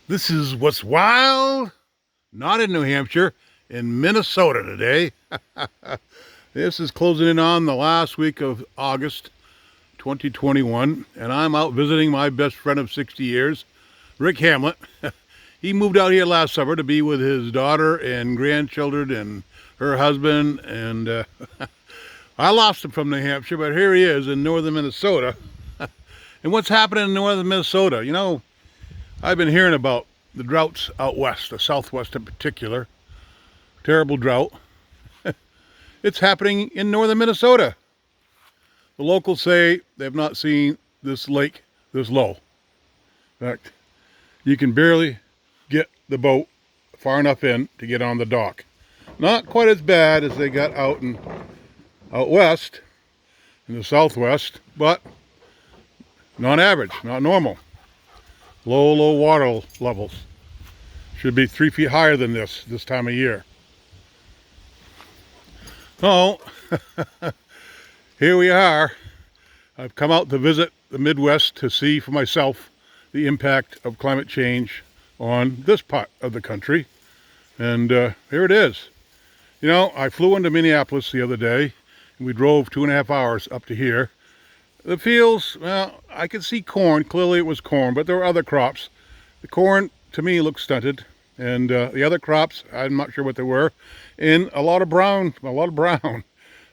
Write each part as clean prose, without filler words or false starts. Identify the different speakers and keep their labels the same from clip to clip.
Speaker 1: This is what's wild, not in New Hampshire, in Minnesota today. This is closing in on the last week of August 2021, and I'm out visiting my best friend of 60 years, Rick Hamlet. He moved out here last summer to be with his daughter and grandchildren and her husband, and I lost him from New Hampshire, but here he is in northern Minnesota. And what's happening in northern Minnesota? You know, I've been hearing about the droughts out west, the southwest in particular. Terrible drought. It's happening in northern Minnesota. The locals say they've not seen this lake this low. In fact, you can barely get the boat far enough in to get on the dock. Not quite as bad as they got out west, in the southwest, but not average, not normal. Low water levels. Should be 3 feet higher than this time of year. Oh, here we are. I've come out to visit the Midwest to see for myself the impact of climate change on this part of the country. And here it is. You know, I flew into Minneapolis the other day, and we drove 2.5 hours up to here. The fields, well, I could see corn. Clearly it was corn, but there were other crops. The corn, to me, looked stunted. And the other crops, I'm not sure what they were. And a lot of brown.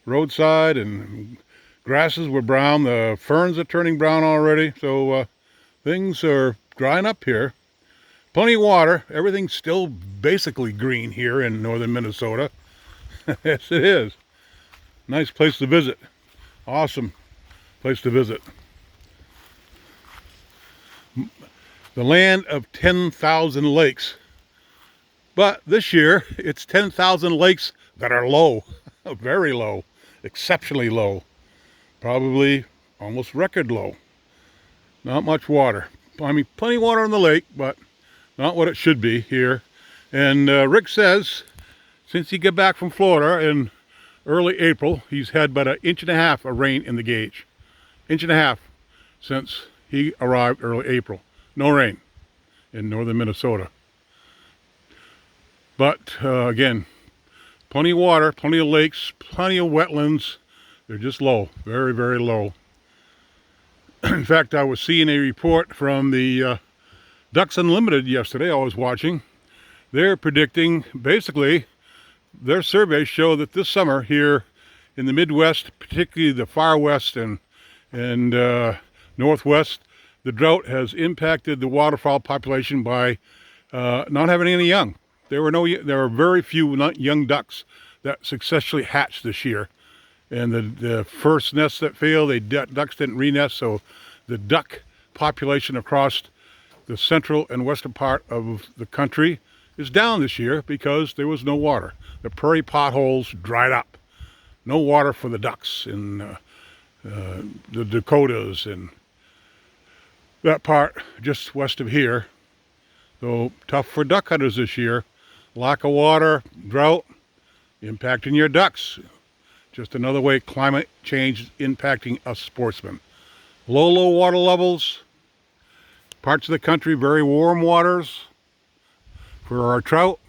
Speaker 1: Roadside and grasses were brown. The ferns are turning brown already. So things are drying up here. Plenty of water. Everything's still basically green here in northern Minnesota. Yes, it is. Nice place to visit. Awesome place to visit. The land of 10,000 lakes. But this year, it's 10,000 lakes that are low, very low, exceptionally low, probably almost record low. Not much water. I mean, plenty of water in the lake, but not what it should be here. And Rick says, since he got back from Florida in early April, he's had about 1.5 inches of rain in the gauge. 1.5 inches since he arrived early April. No rain in northern Minnesota. But again, plenty of water, plenty of lakes, plenty of wetlands. They're just low, very, very low. In fact, I was seeing a report from the Ducks Unlimited yesterday. I was watching. They're predicting, basically, their surveys show that this summer here in the Midwest, particularly the far west and northwest, the drought has impacted the waterfowl population by not having any young. There were very few young ducks that successfully hatched this year. And the first nests that failed, ducks didn't re-nest, so the duck population across the central and western part of the country is down this year because there was no water. The prairie potholes dried up. No water for the ducks in the Dakotas and that part just west of here. So tough for duck hunters this year. Lack of water, drought, impacting your ducks. Just another way climate change is impacting us sportsmen. Low water levels. Parts of the country, very warm waters for our trout.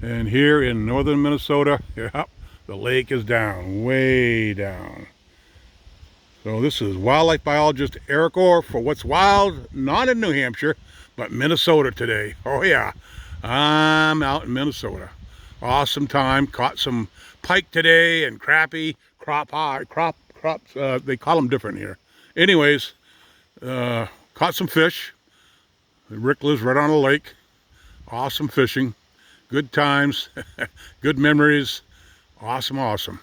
Speaker 1: And here in northern Minnesota, yep, the lake is down, way down. So this is wildlife biologist Eric Orr for What's Wild, not in New Hampshire, but Minnesota today. Oh yeah. I'm out in Minnesota. Awesome time. Caught some pike today and crappie, crops. They call them different here. Anyways, caught some fish. Rick lives right on a lake. Awesome fishing. Good times. Good memories. Awesome.